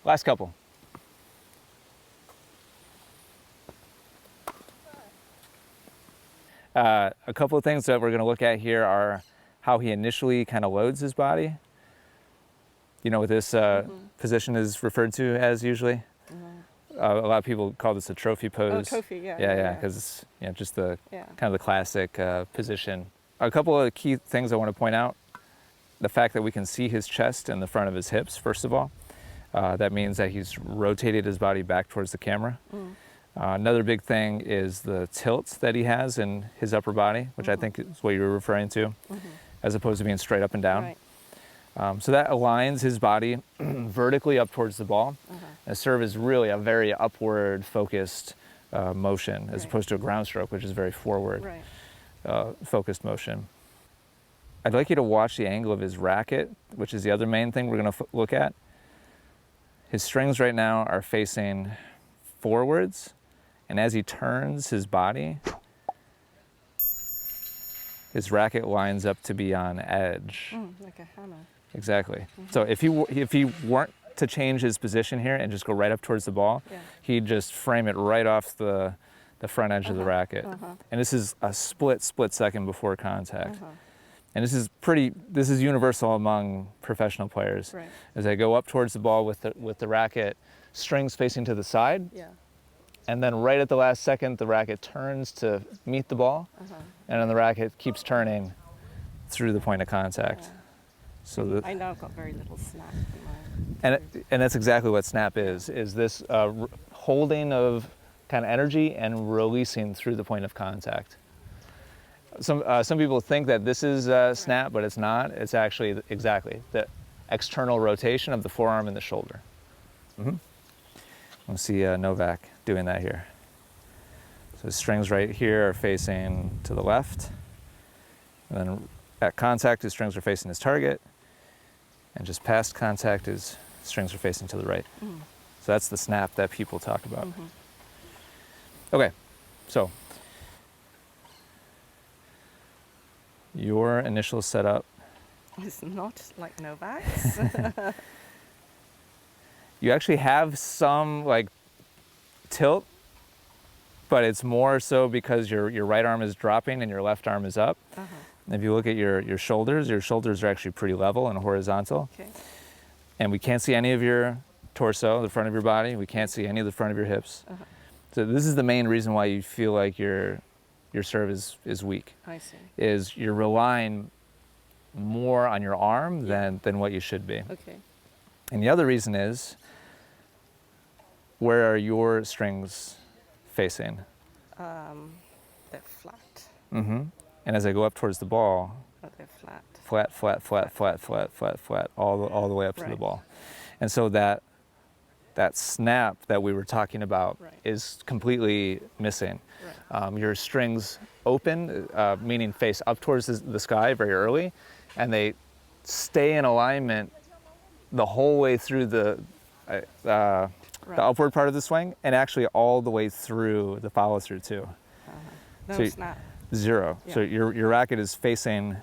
Last couple. A couple of things that we're going to look at here are how he initially kind of loads his body. You know what this position is referred to as usually? A lot of people call this a trophy pose. Oh, trophy, yeah. Yeah, because it's just the kind of the classic position. A couple of key things I want to point out. The fact that we can see his chest and the front of his hips, first of all. That means that he's rotated his body back towards the camera. Another big thing is the tilt that he has in his upper body, which I think is what you were referring to, as opposed to being straight up and down. Right. So that aligns his body vertically up towards the ball. And serve is really a very upward focused motion, as opposed to a ground stroke, which is very forward focused motion. I'd like you to watch the angle of his racket, which is the other main thing we're going to look at. His strings right now are facing forwards, and as he turns his body, his racket lines up to be on edge. Like a hammer. Exactly. So if he weren't to change his position here and just go right up towards the ball, he'd just frame it right off the front edge of the racket. And this is a split second before contact. And this is universal among professional players. Right. As they go up towards the ball with the racket, strings facing to the side. And then right at the last second, the racket turns to meet the ball, and then the racket keeps turning through the point of contact. So I know I've got very little snap in my... And that's exactly what snap is this holding of kind of energy and releasing through the point of contact. Some people think that this is snap, but it's not. It's actually exactly the external rotation of the forearm and the shoulder. We'll see Novak doing that here. So his strings right here are facing to the left. And then at contact, his strings are facing his target. And just past contact, his strings are facing to the right. So that's the snap that people talk about. Okay, so your initial setup. It's not like Novak's. You actually have some like tilt, but it's more so because your right arm is dropping and your left arm is up. If you look at your shoulders are actually pretty level and horizontal. And we can't see any of your torso, the front of your body. We can't see any of the front of your hips. So this is the main reason why you feel like your serve is weak. I see. Is you're relying more on your arm than what you should be. And the other reason is, where are your strings facing? They're flat. And as I go up towards the ball, They're flat. Flat, flat, flat, flat, flat, flat, flat, all the way up to the ball. And so that snap that we were talking about is completely missing. Your strings open, meaning face up towards the sky very early, and they stay in alignment the whole way through the upward part of the swing, and actually all the way through the follow through too. No snap. Zero. So your racket is facing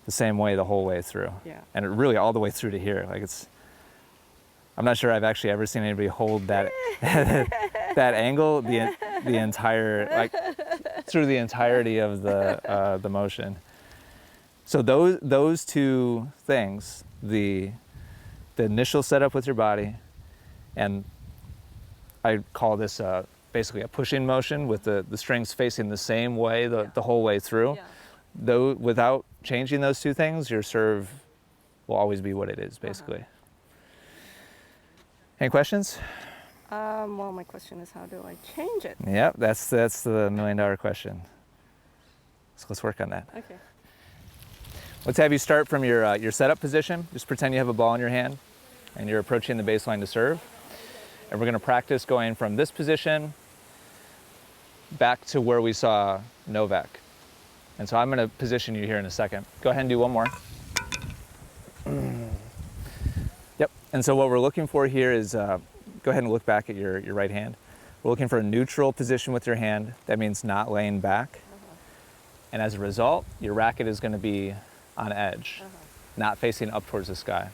the same way the whole way through. And it really all the way through to here. Like I'm not sure I've actually ever seen anybody hold that that angle the entire, like through the entirety of the motion. So those two things, the initial setup with your body, and I call this basically a pushing motion with the strings facing the same way the whole way through. Though without changing those two things, your serve will always be what it is, basically. Any questions? Well, my question is, how do I change it? Yep, that's the $1 million question. So let's work on that. Okay. Let's have you start from your setup position. Just pretend you have a ball in your hand and you're approaching the baseline to serve. And we're going to practice going from this position back to where we saw Novak. And so I'm going to position you here in a second. Go ahead and do one more. Yep. And so what we're looking for here is, go ahead and look back at your right hand. We're looking for a neutral position with your hand. That means not laying back. And as a result, your racket is going to be on edge, not facing up towards the sky.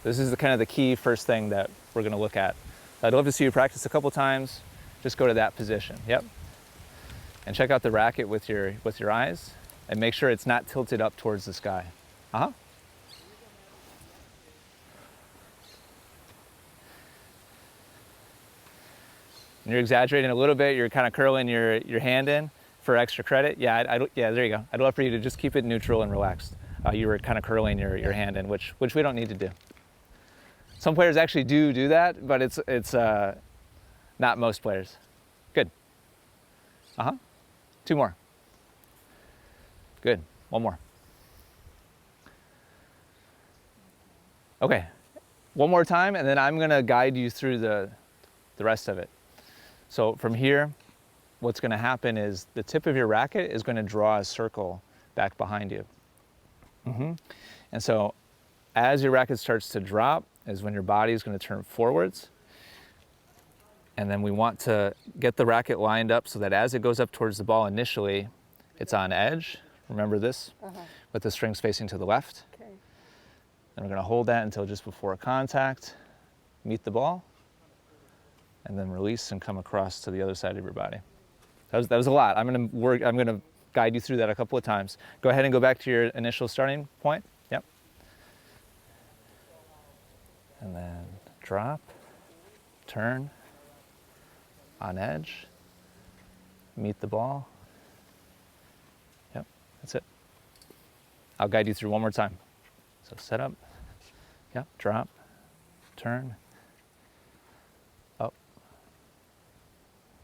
This is the kind of the key first thing that we're going to look at. I'd love to see you practice a couple times. Just go to that position. Yep. And check out the racket with your eyes, and make sure it's not tilted up towards the sky. Uh-huh. And you're exaggerating a little bit. You're kind of curling your hand in for extra credit. Yeah, yeah, there you go. I'd love for you to just keep it neutral and relaxed. You were kind of curling your hand in, which we don't need to do. Some players actually do that, but it's not most players. Good. Uh-huh. 2 more. Good. 1 more. Okay. 1 more time, and then I'm going to guide you through the rest of it. So from here, what's going to happen is the tip of your racket is going to draw a circle back behind you. And so as your racket starts to drop is when your body is going to turn forwards. And then we want to get the racket lined up so that as it goes up towards the ball initially, it's on edge. Remember this? With the strings facing to the left. Okay. And we're going to hold that until just before contact, meet the ball, and then release and come across to the other side of your body. That was a lot. I'm going to guide you through that a couple of times. Go ahead and go back to your initial starting point. Yep. And then drop, turn, on edge, meet the ball. Yep, that's it. I'll guide you through 1 more time. So set up, yep, drop, turn, up,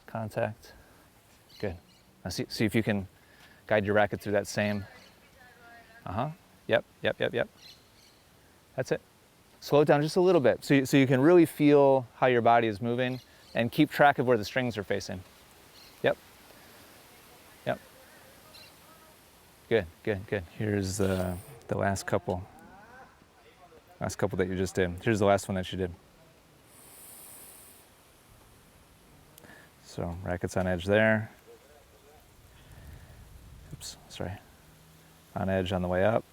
contact. Good. Now see if you can guide your racket through that same. Yep. That's it. Slow it down just a little bit so you can really feel how your body is moving and keep track of where the strings are facing. Yep. Good. Here's the last couple that you just did. Here's the last one that you did. So racket's on edge there. Oops, sorry. On edge on the way up.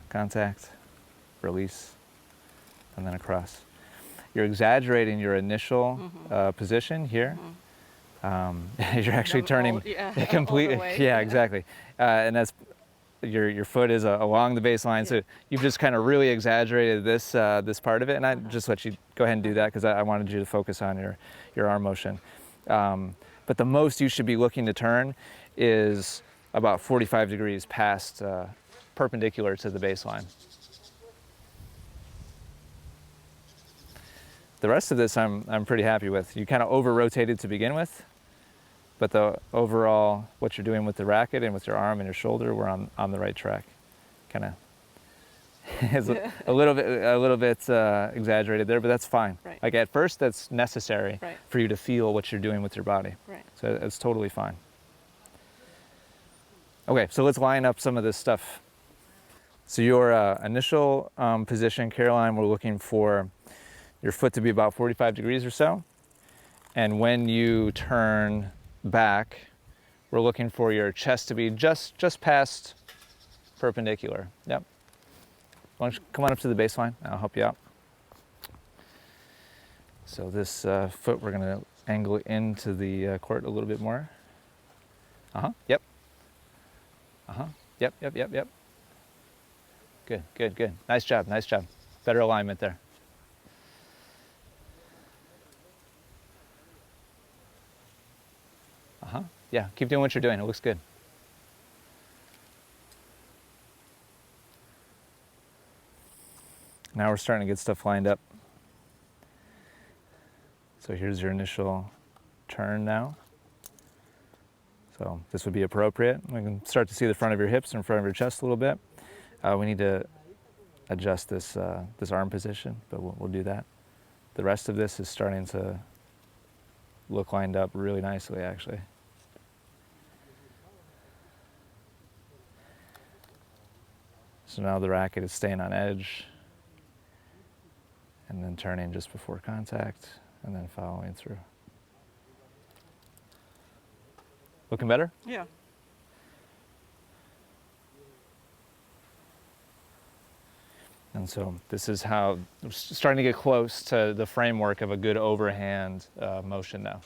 Contact, release, and then across. You're exaggerating your initial position here. You're actually turning completely. Yeah, exactly. And that's your foot is along the baseline, so you've just kind of really exaggerated this part of it. And I just let you go ahead and do that because I wanted you to focus on your arm motion. But the most you should be looking to turn is about 45 degrees past perpendicular to the baseline. The rest of this I'm pretty happy with. You kind of over-rotated to begin with, but the overall, what you're doing with the racket and with your arm and your shoulder, we're on the right track. Kind of is a little bit exaggerated there, but that's fine. Right. Like at first, that's necessary for you to feel what you're doing with your body. Right. So it's totally fine. Okay, so let's line up some of this stuff. So your initial position, Caroline, we're looking for your foot to be about 45 degrees or so. And when you turn back, we're looking for your chest to be just past perpendicular. Yep. Why don't you come on up to the baseline? I'll help you out. So this foot, we're going to angle into the court a little bit more. Yep. Yep. Good. Nice job. Better alignment there. Yeah, keep doing what you're doing. It looks good. Now we're starting to get stuff lined up. So here's your initial turn now. So this would be appropriate. We can start to see the front of your hips and front of your chest a little bit. We need to adjust this arm position, but we'll do that. The rest of this is starting to look lined up really nicely, actually. So now the racket is staying on edge and then turning just before contact and then following through. Looking better? Yeah. And so this is how we're starting to get close to the framework of a good overhand motion now.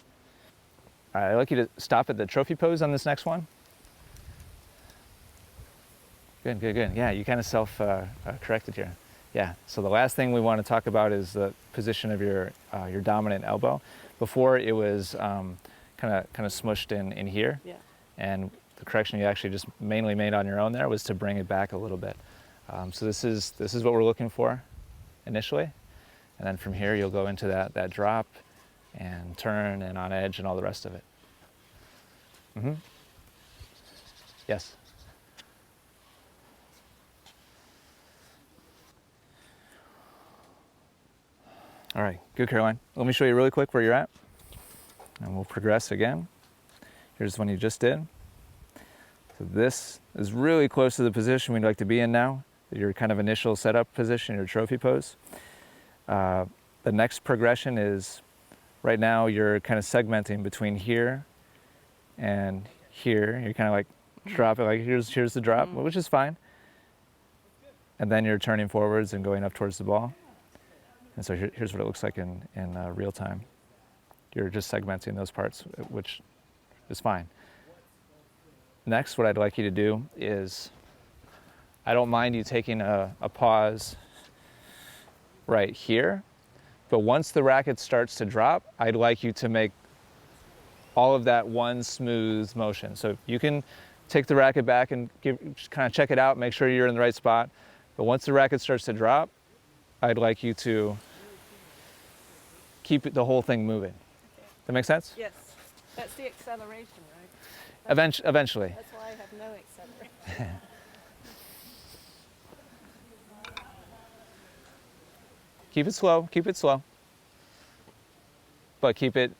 All right, I'd like you to stop at the trophy pose on this next one. Good, good, good. Yeah, you kind of self-corrected here. Yeah, so the last thing we want to talk about is the position of your dominant elbow. Before it was kind of smushed in here. Yeah. And the correction you actually just mainly made on your own there was to bring it back a little bit. So this is what we're looking for initially. And then from here you'll go into that drop and turn and on edge and all the rest of it. Mm-hmm. Yes. All right, good, Caroline. Let me show you really quick where you're at, and we'll progress again. Here's the one you just did. So this is really close to the position we'd like to be in now, your kind of initial setup position, your trophy pose. The next progression is, right now you're kind of segmenting between here and here. You're kind of like dropping, like here's the drop, which is fine. And then you're turning forwards and going up towards the ball. And so here's what it looks like in real time. You're just segmenting those parts, which is fine. Next, what I'd like you to do is, I don't mind you taking a pause right here, but once the racket starts to drop, I'd like you to make all of that one smooth motion. So you can take the racket back and just kind of check it out, make sure you're in the right spot. But once the racket starts to drop, I'd like you to keep the whole thing moving. That make sense? Yes. That's the acceleration, right? Eventually. That's why I have no acceleration. Keep it slow. But keep it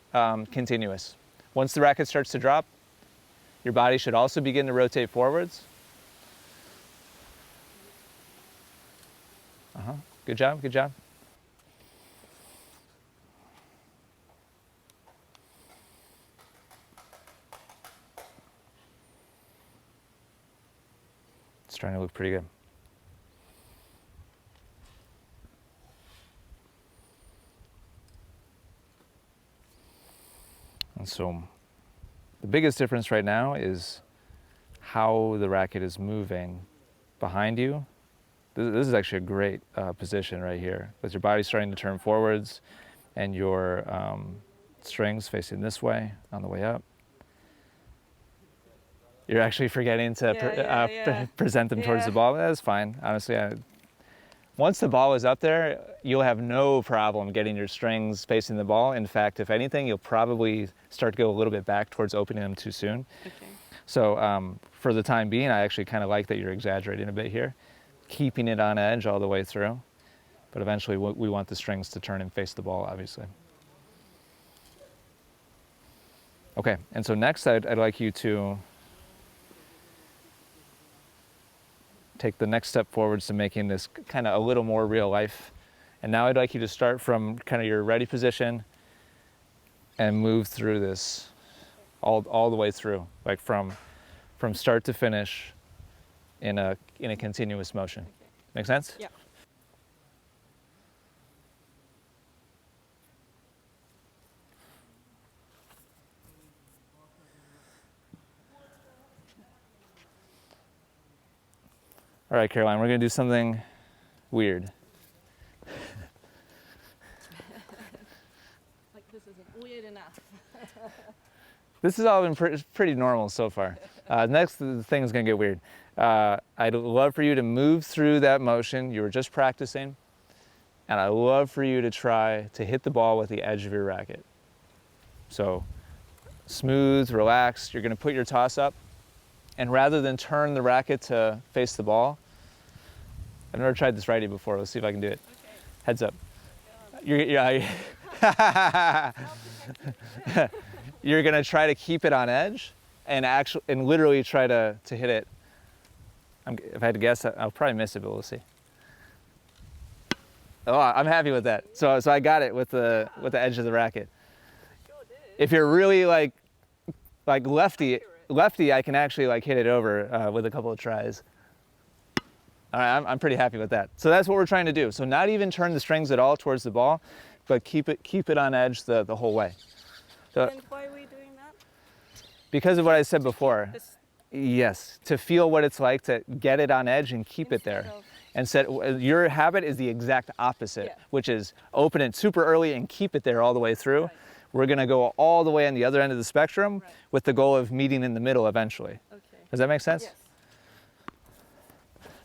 continuous. Once the racket starts to drop, your body should also begin to rotate forwards. Good job, good job. It's starting to look pretty good. And so the biggest difference right now is how the racket is moving behind you. This is actually a great position right here, with your body starting to turn forwards and your strings facing this way on the way up. You're actually forgetting to present them towards the ball. That's fine, honestly. Once the ball is up there, you'll have no problem getting your strings facing the ball. In fact, if anything, you'll probably start to go a little bit back towards opening them too soon. Okay. So for the time being, I actually kind of like that you're exaggerating a bit here, keeping it on edge all the way through. But eventually we want the strings to turn and face the ball, obviously. Okay, and so next I'd like you to take the next step forwards to making this kind of a little more real life. And now I'd like you to start from kind of your ready position and move through this all the way through, like from start to finish in a continuous motion. Make sense? Yeah. All right, Caroline, we're going to do something weird. Like this isn't weird enough. This has all been pretty normal so far. Next, the thing is going to get weird. I'd love for you to move through that motion you were just practicing, and I'd love for you to try to hit the ball with the edge of your racket. So smooth, relaxed. You're going to put your toss up, and rather than turn the racket to face the ball, I've never tried this righty before. Let's see if I can do it. Okay. Heads up. You're going to try to keep it on edge and literally try to hit it. If I had to guess, I'll probably miss it, but we'll see. Oh, I'm happy with that. So I got it with the edge of the racket. If you're really like lefty, I can actually hit it over with a couple of tries. All right, I'm pretty happy with that. So that's what we're trying to do. So not even turn the strings at all towards the ball, but keep it on edge the whole way. So, And why are we doing that? because of what I said before. This Yes, to feel what it's like to get it on edge and keep it there. Your habit is the exact opposite, which is open it super early and keep it there all the way through. Right. We're going to go all the way on the other end of the spectrum with the goal of meeting in the middle eventually. Okay. Does that make sense?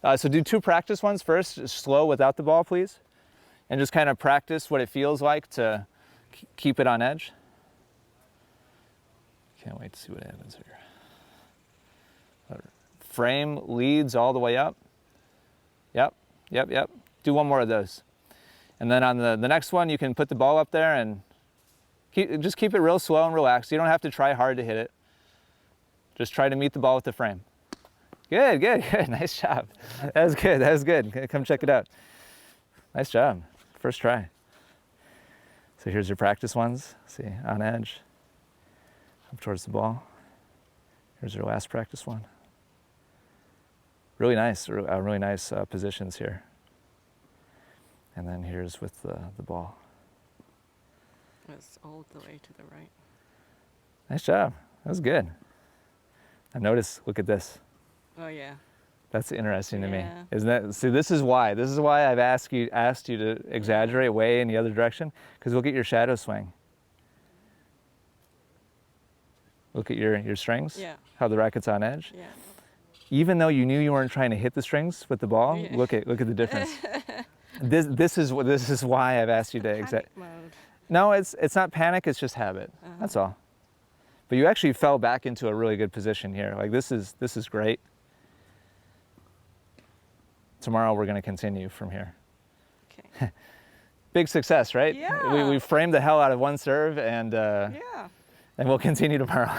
Yes. So do 2 practice ones first, just slow without the ball, please. And just kind of practice what it feels like to keep it on edge. Can't wait to see what happens here. Frame leads all the way up. Yep. Do 1 more of those. And then on the next one, you can put the ball up there and just keep it real slow and relaxed. You don't have to try hard to hit it. Just try to meet the ball with the frame. Good. Nice job. That was good. Come check it out. Nice job. First try. So here's your practice ones. See, on edge, up towards the ball. Here's your last practice one. Really nice positions here. And then here's with the ball. It's all the way to the right. Nice job. That was good. Now notice, look at this. Oh yeah. That's interesting to me, isn't that? See, this is why I've asked you to exaggerate way in the other direction, because look at your shadow swing. Look at your strings. Yeah. How the racket's on edge. Yeah. Even though you knew you weren't trying to hit the strings with the ball, look at the difference. This is why I've asked you to exaggerate. No, it's not panic. It's just habit. That's all. But you actually fell back into a really good position here. Like this is great. Tomorrow we're going to continue from here. Okay. Big success, right? Yeah. We framed the hell out of 1 serve, and we'll continue tomorrow.